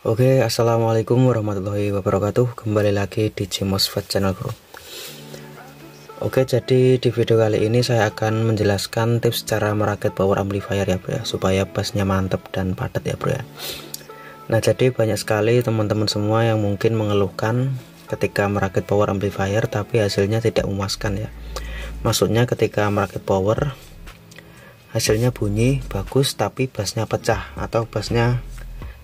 Oke, assalamualaikum warahmatullahi wabarakatuh. Kembali lagi di Gmosfet channel bro. Oke, jadi di video kali ini saya akan menjelaskan tips cara merakit power amplifier ya bro ya, supaya bassnya mantap dan padat ya bro ya. Nah, jadi banyak sekali teman-teman semua yang mungkin mengeluhkan ketika merakit power amplifier tapi hasilnya tidak memuaskan ya. Maksudnya ketika merakit power hasilnya bunyi bagus tapi bassnya pecah atau bassnya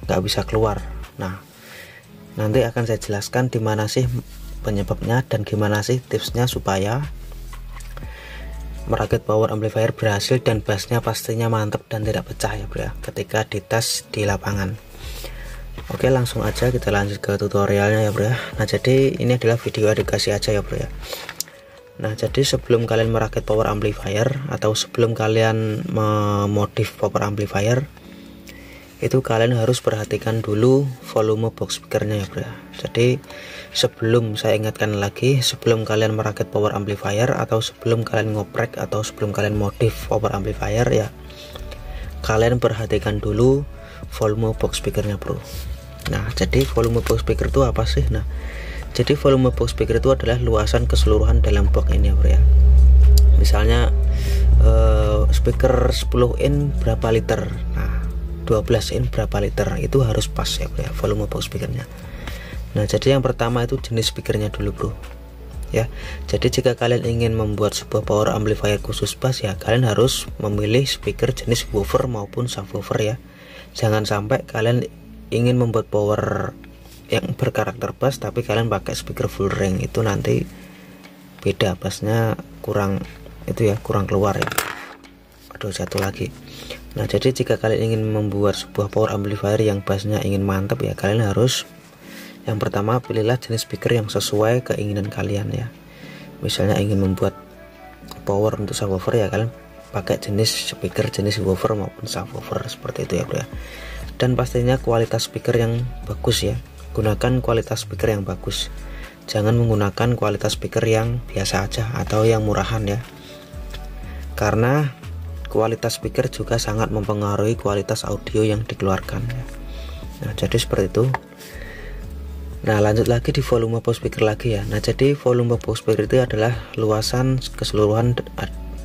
nggak bisa keluar. Nah, nanti akan saya jelaskan di mana sih penyebabnya dan gimana sih tipsnya supaya merakit power amplifier berhasil dan bassnya pastinya mantap dan tidak pecah ya bro ya, ketika dites di lapangan. Oke, langsung aja kita lanjut ke tutorialnya ya bro ya. Nah, jadi ini adalah video edukasi aja ya bro ya. Nah, jadi sebelum kalian merakit power amplifier atau sebelum kalian memodif power amplifier, itu kalian harus perhatikan dulu volume box speakernya ya bro ya. Jadi sebelum, saya ingatkan lagi, sebelum kalian merakit power amplifier atau sebelum kalian ngoprek atau sebelum kalian modif power amplifier ya, kalian perhatikan dulu volume box speakernya bro. Nah, jadi volume box speaker itu apa sih? Nah, jadi volume box speaker itu adalah luasan keseluruhan dalam box ini ya bro ya. Misalnya speaker 10 in berapa liter, nah 12 in berapa liter, itu harus pas ya bro ya, volume box speakernya. Nah, jadi yang pertama itu jenis speakernya dulu bro ya. Jadi jika kalian ingin membuat sebuah power amplifier khusus bass ya, kalian harus memilih speaker jenis woofer maupun subwoofer ya. Jangan sampai kalian ingin membuat power yang berkarakter bass tapi kalian pakai speaker full range, itu nanti beda, bassnya kurang itu ya, kurang keluar ya. Aduh, jatuh lagi. Nah, jadi jika kalian ingin membuat sebuah power amplifier yang bassnya ingin mantap ya, kalian harus yang pertama pilihlah jenis speaker yang sesuai keinginan kalian ya. Misalnya ingin membuat power untuk subwoofer ya, kalian pakai jenis speaker jenis woofer maupun subwoofer seperti itu ya bro ya. Dan pastinya kualitas speaker yang bagus ya, gunakan kualitas speaker yang bagus, jangan menggunakan kualitas speaker yang biasa aja atau yang murahan ya, karena kualitas speaker juga sangat mempengaruhi kualitas audio yang dikeluarkan ya. Nah, jadi seperti itu. Nah, lanjut lagi di volume box speaker lagi ya. Nah, jadi volume box speaker itu adalah luasan keseluruhan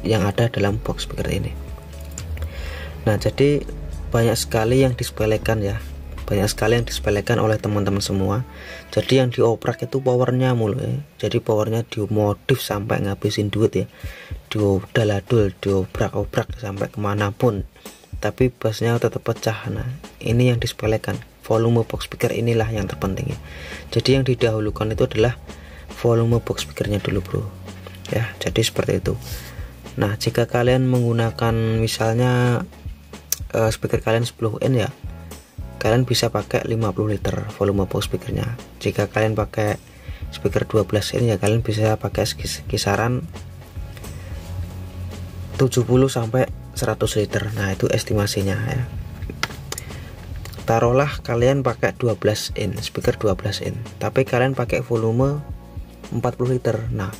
yang ada dalam box speaker ini. Nah, jadi banyak sekali yang disepelekan ya, banyak sekali yang disepelekan oleh teman-teman semua. Jadi yang dioprak itu powernya mulu ya. Jadi powernya dimodif sampai ngabisin duit ya, diodaladul, diobrak-obrak sampai kemanapun, tapi bassnya tetap pecah. Nah, ini yang disepelekan. Volume box speaker inilah yang terpenting ya. Jadi yang didahulukan itu adalah volume box speakernya dulu bro ya. Jadi seperti itu. Nah, jika kalian menggunakan misalnya speaker kalian 10 in ya, kalian bisa pakai 50 liter volume box speakernya. Jika kalian pakai speaker 12 in ya, kalian bisa pakai kisaran 70 sampai 100 liter. Nah, itu estimasinya ya. Taruhlah kalian pakai 12 in, speaker 12 in, tapi kalian pakai volume 40 liter. Nah,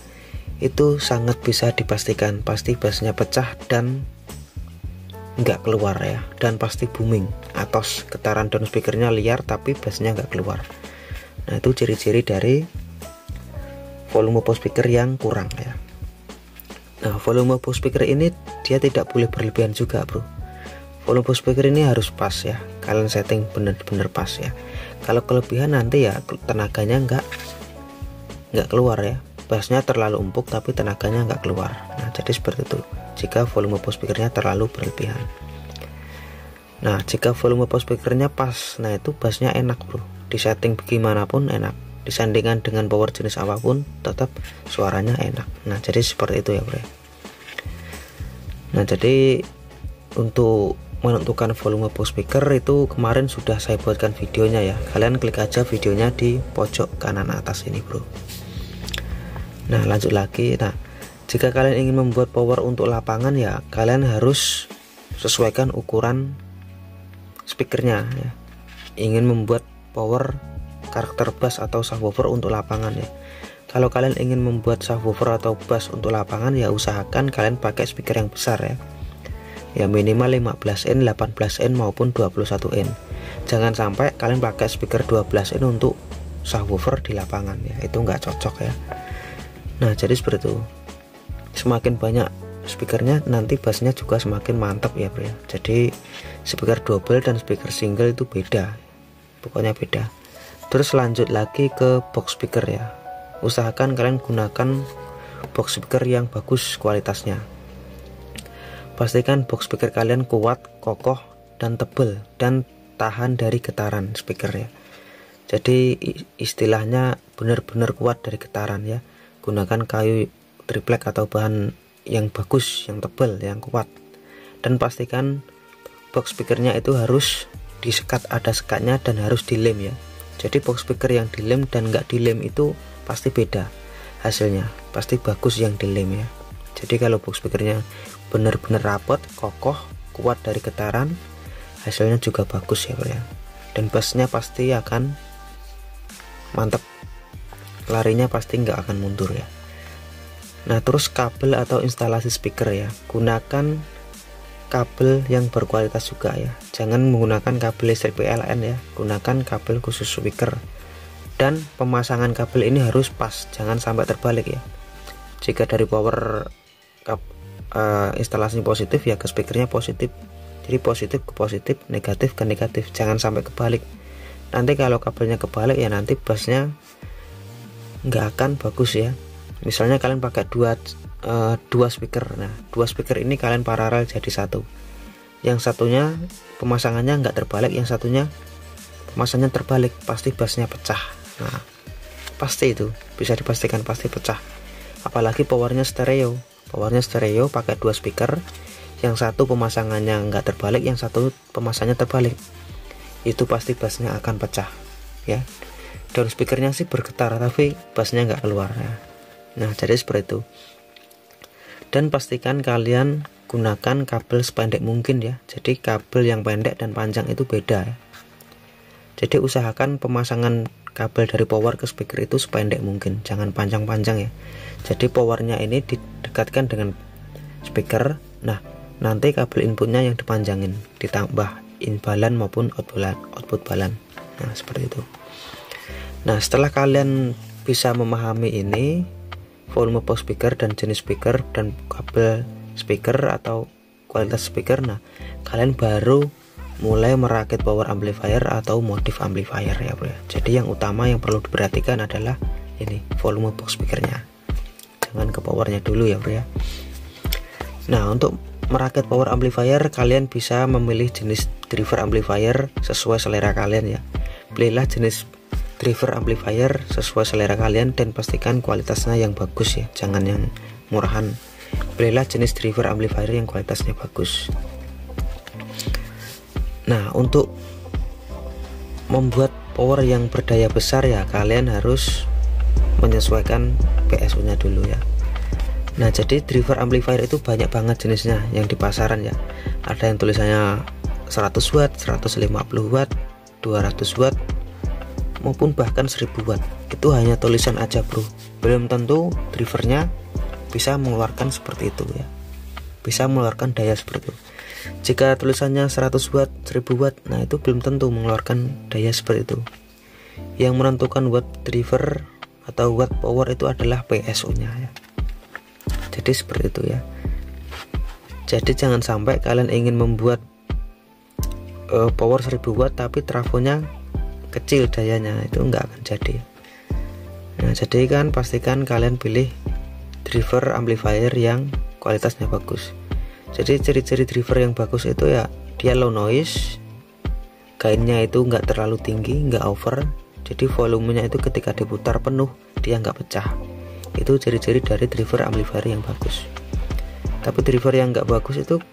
itu sangat bisa dipastikan pasti bassnya pecah dan nggak keluar ya, dan pasti booming, atau getaran down speakernya liar tapi bassnya nggak keluar. Nah, itu ciri-ciri dari volume box speaker yang kurang ya. Nah, volume box speaker ini dia tidak boleh berlebihan juga bro. Volume box speaker ini harus pas ya, kalian setting bener-bener pas ya. Kalau kelebihan nanti ya tenaganya nggak keluar ya, bassnya terlalu empuk tapi tenaganya nggak keluar. Nah, jadi seperti itu jika volume box speakernya terlalu berlebihan. Nah, jika volume box speakernya pas, nah itu bassnya enak bro, disetting bagaimanapun enak, disandingkan dengan power jenis apapun tetap suaranya enak. Nah, jadi seperti itu ya bro. Nah, jadi untuk menentukan volume box speaker itu kemarin sudah saya buatkan videonya ya, kalian klik aja videonya di pojok kanan atas ini bro. Nah, lanjut lagi. Nah, jika kalian ingin membuat power untuk lapangan ya, kalian harus sesuaikan ukuran speakernya ya. Ingin membuat power karakter bass atau subwoofer untuk lapangan ya, kalau kalian ingin membuat subwoofer atau bass untuk lapangan ya, usahakan kalian pakai speaker yang besar ya, ya minimal 15 in, 18 in maupun 21 in. Jangan sampai kalian pakai speaker 12 in untuk subwoofer di lapangan ya, itu nggak cocok ya. Nah jadi seperti itu, semakin banyak speakernya nanti bassnya juga semakin mantap ya bro ya. Jadi speaker double dan speaker single itu beda, pokoknya beda. Terus lanjut lagi ke box speaker ya, usahakan kalian gunakan box speaker yang bagus kualitasnya. Pastikan box speaker kalian kuat, kokoh, dan tebal, dan tahan dari getaran speaker ya. Jadi istilahnya benar-benar kuat dari getaran ya. Gunakan kayu triplek atau bahan yang bagus, yang tebal, yang kuat. Dan pastikan box speakernya itu harus disekat, ada sekatnya, dan harus dilem ya. Jadi box speaker yang dilem dan nggak dilem itu pasti beda hasilnya, pasti bagus yang dilem ya. Jadi kalau box speakernya benar-benar rapet, kokoh, kuat dari getaran, hasilnya juga bagus ya bro ya. Dan bassnya pasti akan mantap, larinya pasti nggak akan mundur ya. Nah terus kabel atau instalasi speaker ya, gunakan kabel yang berkualitas juga ya. Jangan menggunakan kabel listrik PLN ya, gunakan kabel khusus speaker. Dan pemasangan kabel ini harus pas, jangan sampai terbalik ya. Jika dari power instalasi positif ya ke speakernya positif, jadi positif ke positif, negatif ke negatif, jangan sampai kebalik. Nanti kalau kabelnya kebalik ya nanti bassnya nggak akan bagus ya. Misalnya kalian pakai dua speaker, nah dua speaker ini kalian paralel jadi satu, yang satunya pemasangannya nggak terbalik, yang satunya pemasangannya terbalik, pasti bassnya pecah. Nah pasti itu bisa dipastikan pasti pecah. Apalagi powernya stereo pakai dua speaker, yang satu pemasangannya nggak terbalik, yang satu pemasangannya terbalik, itu pasti bassnya akan pecah ya. Daun speakernya sih bergetar tapi bassnya nggak keluar ya. Nah jadi seperti itu. Dan pastikan kalian gunakan kabel sependek mungkin ya. Jadi kabel yang pendek dan panjang itu beda ya. Jadi usahakan pemasangan kabel dari power ke speaker itu sependek mungkin, jangan panjang-panjang ya. Jadi powernya ini didekatkan dengan speaker. Nah nanti kabel inputnya yang dipanjangin, ditambah in balan maupun output balan. Nah seperti itu. Nah setelah kalian bisa memahami ini, volume box speaker dan jenis speaker dan kabel speaker atau kualitas speaker, nah kalian baru mulai merakit power amplifier atau modif amplifier ya bro. Jadi yang utama yang perlu diperhatikan adalah ini volume box speakernya, jangan ke powernya dulu ya bro ya. Nah untuk merakit power amplifier kalian bisa memilih jenis driver amplifier sesuai selera kalian ya. Pilihlah jenis driver amplifier sesuai selera kalian dan pastikan kualitasnya yang bagus ya, jangan yang murahan. Pilihlah jenis driver amplifier yang kualitasnya bagus. Nah untuk membuat power yang berdaya besar ya kalian harus menyesuaikan PSU nya dulu ya. Nah jadi driver amplifier itu banyak banget jenisnya yang di pasaran ya. Ada yang tulisannya 100 watt, 150 watt, 200 watt, maupun bahkan 1000 watt. Itu hanya tulisan aja bro, belum tentu drivernya bisa mengeluarkan seperti itu ya, bisa mengeluarkan daya seperti itu. Jika tulisannya 100 watt, 1000 watt, nah itu belum tentu mengeluarkan daya seperti itu. Yang menentukan watt driver atau watt power itu adalah PSU nya ya. Jadi seperti itu ya. Jadi jangan sampai kalian ingin membuat power 1000 watt tapi trafonya kecil dayanya, itu enggak akan jadi. Nah jadi kan pastikan kalian pilih driver amplifier yang kualitasnya bagus. Jadi ciri-ciri driver yang bagus itu ya dia low noise, gainnya itu enggak terlalu tinggi, enggak over, jadi volumenya itu ketika diputar penuh dia enggak pecah. Itu ciri-ciri dari driver amplifier yang bagus. Tapi driver yang enggak bagus itu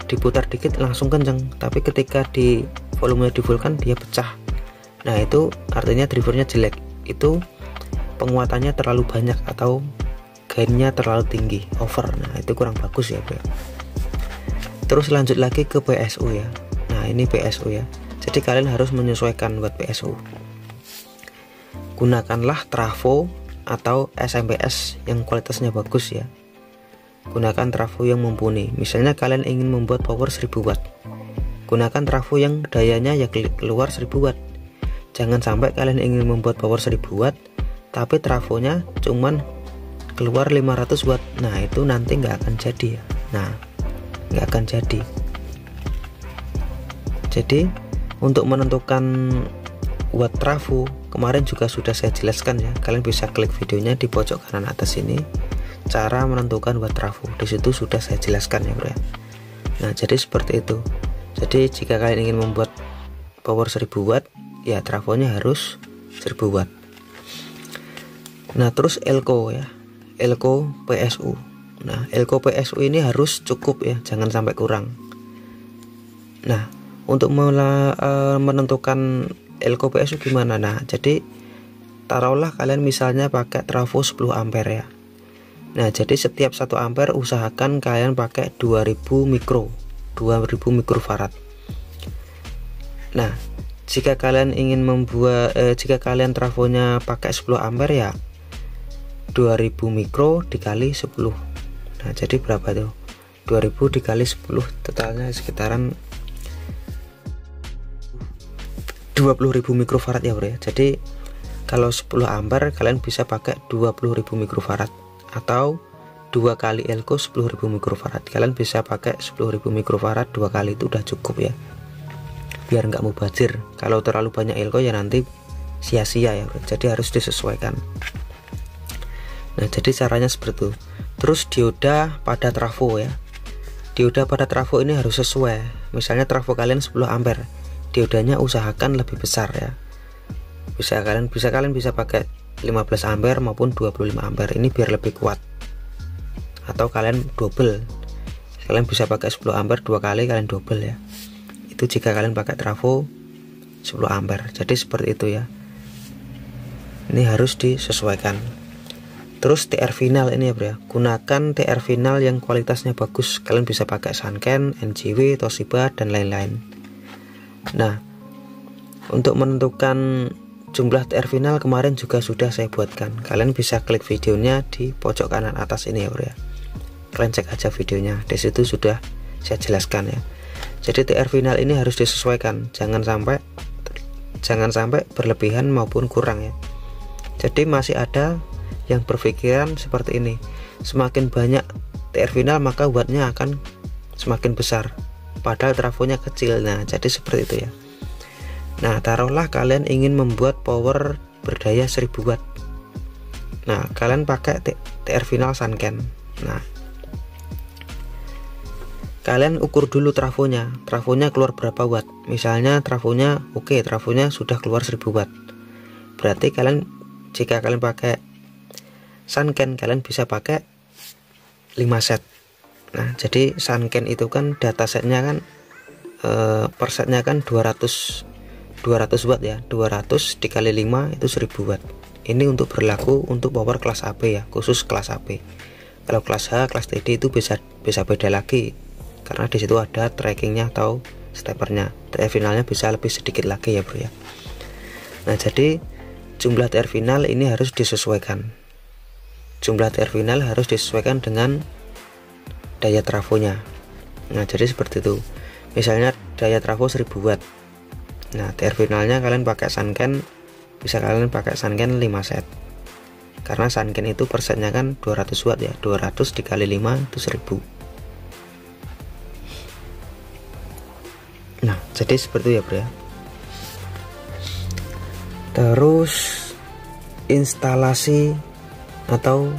diputar dikit langsung kenceng, tapi ketika di volumenya di full kan dia pecah. Nah itu artinya drivernya jelek, itu penguatannya terlalu banyak atau gainnya terlalu tinggi, over. Nah itu kurang bagus ya bro. Terus lanjut lagi ke PSU ya. Nah ini PSU ya. Jadi kalian harus menyesuaikan buat PSU. Gunakanlah trafo atau SMPS yang kualitasnya bagus ya. Gunakan trafo yang mumpuni. Misalnya kalian ingin membuat power 1000 watt. gunakan trafo yang dayanya ya keluar 1000 watt. Jangan sampai kalian ingin membuat power 1000 watt tapi trafonya cuman keluar 500 watt. Nah itu nanti nggak akan jadi ya. Nah nggak akan jadi. Jadi untuk menentukan watt trafo kemarin juga sudah saya jelaskan ya. Kalian bisa klik videonya di pojok kanan atas ini, cara menentukan watt trafo. Di situ sudah saya jelaskan ya bro ya. Nah jadi seperti itu. Jadi jika kalian ingin membuat power 1000 watt ya trafonya harus 1000 watt. Nah terus elko ya, elko PSU. Nah elko PSU ini harus cukup ya, jangan sampai kurang. Nah untuk menentukan elko PSU gimana? Nah jadi taruhlah kalian misalnya pakai trafo 10 ampere ya. Nah jadi setiap 1 ampere usahakan kalian pakai 2000 mikrofarad. Nah jika kalian ingin membuat jika kalian trafonya pakai 10 ampere ya 2000 mikro dikali 10. Nah jadi berapa tuh? 2000 dikali 10 totalnya sekitaran 20.000 mikrofarad ya bro ya. Jadi kalau 10 ampere kalian bisa pakai 20.000 mikrofarad atau 2 kali elko 10.000 mikrofarad. Kalian bisa pakai 10.000 mikrofarad 2 kali, itu udah cukup ya, biar nggak mubazir. Kalau terlalu banyak elko ya nanti sia-sia ya bro. Jadi harus disesuaikan. Nah jadi caranya seperti itu. Terus dioda pada trafo ya, dioda pada trafo ini harus sesuai. Misalnya trafo kalian 10 ampere, diodanya usahakan lebih besar ya. Kalian bisa pakai 15 ampere maupun 25 ampere, ini biar lebih kuat. Atau kalian double, kalian bisa pakai 10 ampere 2 kali, kalian double ya. Itu jika kalian pakai trafo 10 ampere. Jadi seperti itu ya. Ini harus disesuaikan. Terus TR final ini ya bro ya, gunakan TR final yang kualitasnya bagus. Kalian bisa pakai Sanken, NJW, Toshiba dan lain-lain. Nah untuk menentukan jumlah TR final kemarin juga sudah saya buatkan. Kalian bisa klik videonya di pojok kanan atas ini ya bro ya. Kalian cek aja videonya, di situ sudah saya jelaskan ya. Jadi TR final ini harus disesuaikan, jangan sampai berlebihan maupun kurang ya. Jadi masih ada yang berpikiran seperti ini, semakin banyak TR final maka wattnya akan semakin besar, padahal trafonya kecil. Nah jadi seperti itu ya. Nah taruhlah kalian ingin membuat power berdaya 1000 watt. Nah kalian pakai TR final Sanken. Nah kalian ukur dulu trafonya keluar berapa watt. Misalnya trafonya trafonya sudah keluar 1000 watt, berarti jika kalian pakai Sanken kalian bisa pakai 5 set. Nah jadi Sanken itu kan datasetnya kan per setnya kan 200 watt ya, 200 dikali 5 itu 1000 watt. Ini untuk berlaku untuk power kelas AP ya, khusus kelas AP. Kalau kelas H, kelas TD itu bisa beda lagi, karena di situ ada trackingnya atau steppernya. TR finalnya bisa lebih sedikit lagi ya bro ya. Nah jadi jumlah TR final ini harus disesuaikan. Jumlah TR final harus disesuaikan dengan daya trafonya. Nah jadi seperti itu. Misalnya daya trafo 1000 watt. Nah TR finalnya kalian pakai Sanken, bisa kalian pakai Sanken 5 set. Karena Sanken itu persennya kan 200 watt ya, 200 dikali 5 itu 1000. Nah jadi seperti itu ya bro ya. Terus instalasi atau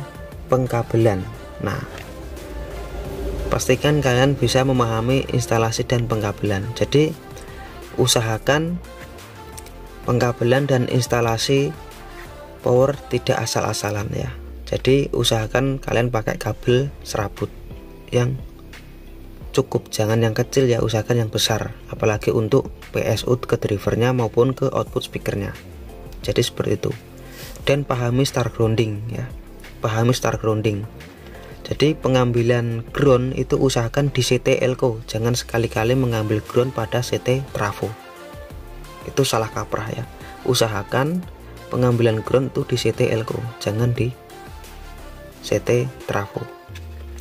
pengkabelan. Nah pastikan kalian bisa memahami instalasi dan pengkabelan. Jadi usahakan pengkabelan dan instalasi power tidak asal-asalan ya. Jadi usahakan kalian pakai kabel serabut yang cukup, jangan yang kecil ya, usahakan yang besar, apalagi untuk PSU ke drivernya maupun ke output speakernya. Jadi seperti itu. Dan pahami star grounding ya, pahami star grounding. Jadi pengambilan ground itu usahakan di CT elko, jangan sekali-kali mengambil ground pada CT trafo, itu salah kaprah ya. Usahakan pengambilan ground itu di CT elko, jangan di CT trafo,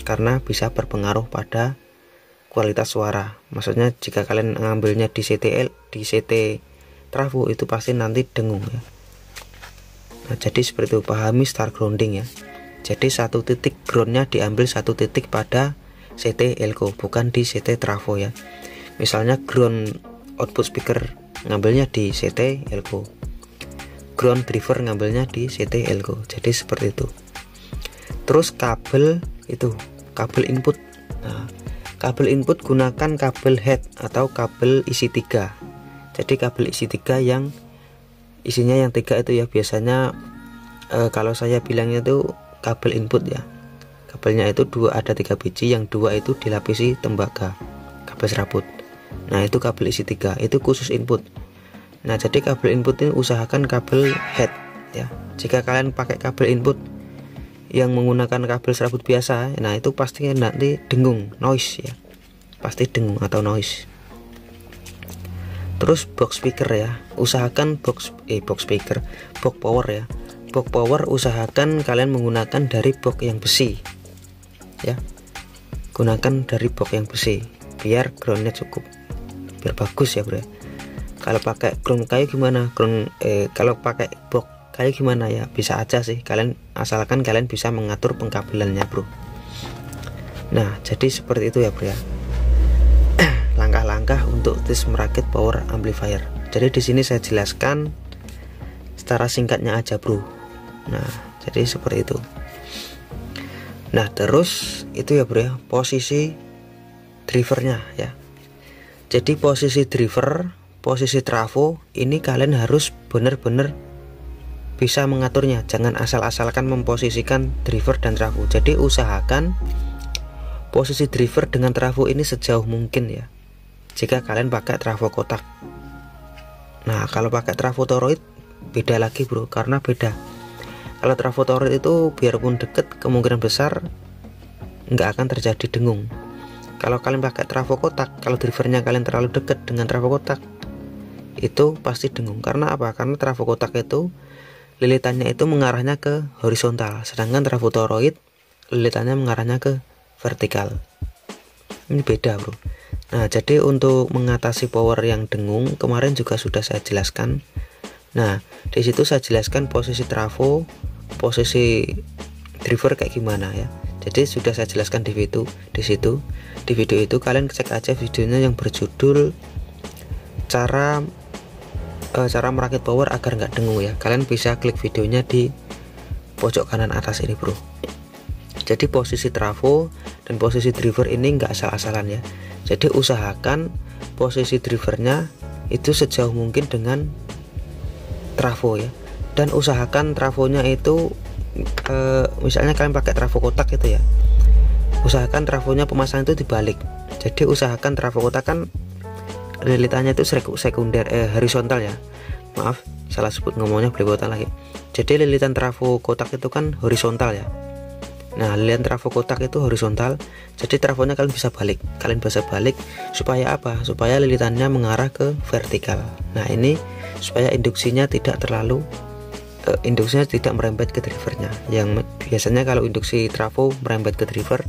karena bisa berpengaruh pada kualitas suara. Maksudnya jika kalian ngambilnya di CT trafo itu pasti nanti dengung ya. Nah, jadi seperti itu, pahami start grounding ya. Jadi satu titik groundnya diambil satu titik pada CT elko, bukan di CT trafo ya. Misalnya ground output speaker ngambilnya di CT elko, ground driver ngambilnya di CT elko. Jadi seperti itu. Terus kabel itu, kabel input. Nah, kabel input gunakan kabel head atau kabel isi 3. Jadi kabel isi 3 yang isinya yang 3 itu ya, biasanya kalau saya bilangnya itu kabel input ya. Kabelnya itu ada 3 biji, yang 2 itu dilapisi tembaga, kabel serabut. Nah, itu kabel isi 3, itu khusus input. Nah, jadi kabel input ini usahakan kabel head ya. Jika kalian pakai kabel input yang menggunakan kabel serabut biasa, nah itu pasti nanti dengung, noise ya. Pasti dengung atau noise. Terus box speaker ya, usahakan box power ya. Box power usahakan kalian menggunakan dari box yang besi ya. Gunakan dari box yang besi biar groundnya cukup, biar bagus ya bro. Kalau pakai ground kayu gimana? Kalau pakai box kayu gimana ya? Bisa aja sih kalian, asalkan kalian bisa mengatur pengkabelannya bro. Nah, jadi seperti itu ya bro ya. Langkah-langkah untuk tes merakit power amplifier. Jadi di sini saya jelaskan secara singkatnya aja bro. Nah, jadi seperti itu. Nah, terus itu ya bro ya, posisi drivernya ya. Jadi posisi driver, posisi trafo ini kalian harus benar-benar bisa mengaturnya. Jangan asal-asalkan memposisikan driver dan trafo. Jadi usahakan posisi driver dengan trafo ini sejauh mungkin ya, jika kalian pakai trafo kotak. Nah, kalau pakai trafo toroid beda lagi bro, karena beda. Kalau trafo toroid itu biarpun deket, kemungkinan besar nggak akan terjadi dengung. Kalau kalian pakai trafo kotak, kalau drivernya kalian terlalu dekat dengan trafo kotak, itu pasti dengung. Karena apa? Karena trafo kotak itu lilitannya itu mengarahnya ke horizontal, sedangkan trafo toroid lilitannya mengarahnya ke vertikal. Ini beda bro. Nah, jadi untuk mengatasi power yang dengung kemarin juga sudah saya jelaskan. Nah, di situ saya jelaskan posisi trafo, posisi driver kayak gimana ya. Jadi sudah saya jelaskan di situ. Di video itu kalian cek aja videonya yang berjudul cara merakit power agar nggak dengung ya. Kalian bisa klik videonya di pojok kanan atas ini bro. Jadi posisi trafo dan posisi driver ini nggak asal-asalan ya. Jadi usahakan posisi drivernya itu sejauh mungkin dengan trafo ya. Dan usahakan trafonya itu misalnya kalian pakai trafo kotak itu ya, usahakan trafonya pemasangan itu dibalik. Jadi usahakan trafo kotak kan lilitannya itu sekunder horizontal ya. Maaf, salah sebut ngomongnya belepotan lagi. Jadi lilitan trafo kotak itu kan horizontal ya. Nah, lilitan trafo kotak itu horizontal, jadi trafonya kalian bisa balik supaya apa? Supaya lilitannya mengarah ke vertikal. Nah, ini supaya induksinya tidak terlalu induksinya tidak merembet ke drivernya. Yang biasanya kalau induksi trafo merembet ke driver,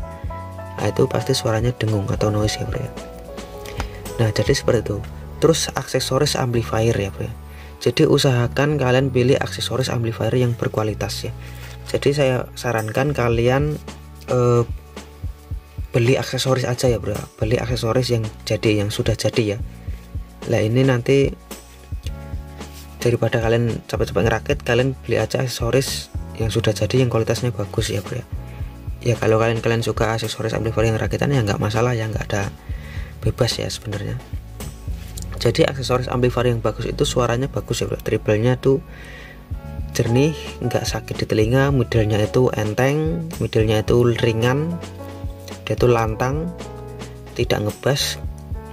nah itu pasti suaranya dengung atau noise ya bro ya. Nah, jadi seperti itu. Terus aksesoris amplifier ya bro ya. Jadi usahakan kalian pilih aksesoris amplifier yang berkualitas ya. Jadi saya sarankan kalian beli aksesoris aja ya bro, beli aksesoris yang sudah jadi ya. Nah, ini nanti daripada kalian capek-capek ngerakit, kalian beli aja aksesoris yang sudah jadi, yang kualitasnya bagus ya bro ya. Ya kalau kalian suka aksesoris amplifier yang rakitan ya nggak masalah ya, nggak ada, bebas ya sebenarnya. Jadi aksesoris amplifier yang bagus itu suaranya bagus ya bro, treble-nya tuh jernih, nggak sakit di telinga, middle-nya itu enteng, middle-nya itu ringan, dia tuh lantang, tidak ngebas.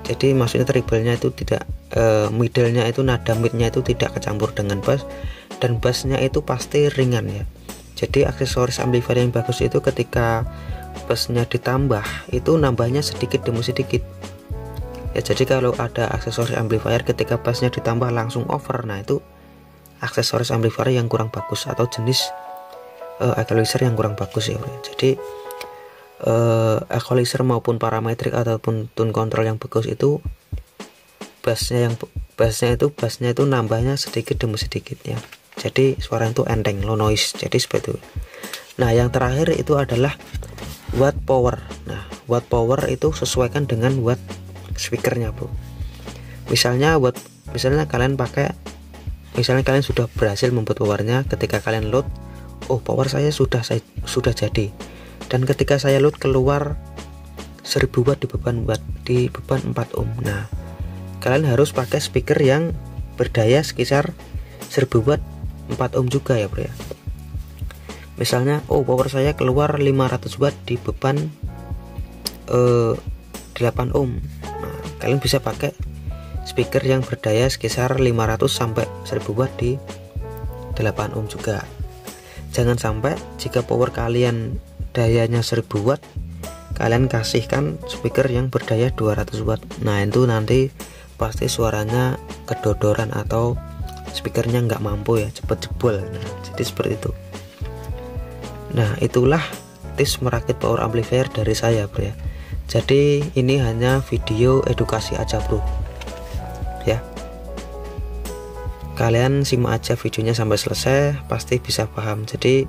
Jadi maksudnya treble-nya itu tidak middle-nya itu nada mid-nya itu tidak kecampur dengan bass, dan bass-nya itu pasti ringan ya. Jadi aksesoris amplifier yang bagus itu ketika bass-nya ditambah itu nambahnya sedikit demi sedikit ya. Jadi kalau ada aksesoris amplifier ketika bass-nya ditambah langsung over, nah itu aksesoris amplifier yang kurang bagus atau jenis equalizer yang kurang bagus ya bro. Jadi equalizer maupun parametrik ataupun tone control yang bagus itu bassnya itu nambahnya sedikit demi sedikit ya, jadi suara itu enteng, low noise, jadi seperti itu. Nah yang terakhir itu adalah watt power. Nah watt power itu sesuaikan dengan watt speakernya bro. Misalnya kalian sudah berhasil membuat powernya, ketika kalian load, oh power saya sudah jadi, dan ketika saya load keluar 1000 watt di beban 4 ohm. Nah kalian harus pakai speaker yang berdaya sekitar 1000 watt 4 ohm juga ya bro ya. Misalnya oh power saya keluar 500 watt di beban 8 ohm. Nah kalian bisa pakai speaker yang berdaya sekitar 500 sampai 1000 watt di 8 ohm juga. Jangan sampai jika power kalian dayanya 1000 watt, kalian kasihkan speaker yang berdaya 200 watt. Nah itu nanti pasti suaranya kedodoran atau speakernya nggak mampu ya, cepet jebol. Nah jadi seperti itu. Nah itulah tips merakit power amplifier dari saya bro ya. Jadi ini hanya video edukasi aja bro ya, kalian simak aja videonya sampai selesai, pasti bisa paham. Jadi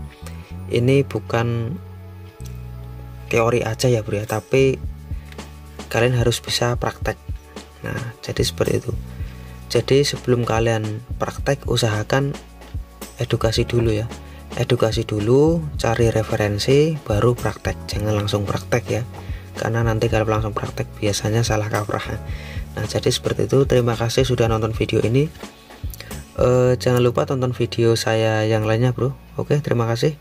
ini bukan teori aja ya bro ya, tapi kalian harus bisa praktek. Nah jadi seperti itu. Jadi sebelum kalian praktek, usahakan edukasi dulu ya, edukasi dulu, cari referensi, baru praktek. Jangan langsung praktek ya, karena nanti kalau langsung praktek biasanya salah kaprah. Nah jadi seperti itu. Terima kasih sudah nonton video ini. Jangan lupa tonton video saya yang lainnya bro. Oke, terima kasih.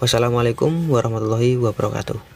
Wassalamualaikum warahmatullahi wabarakatuh.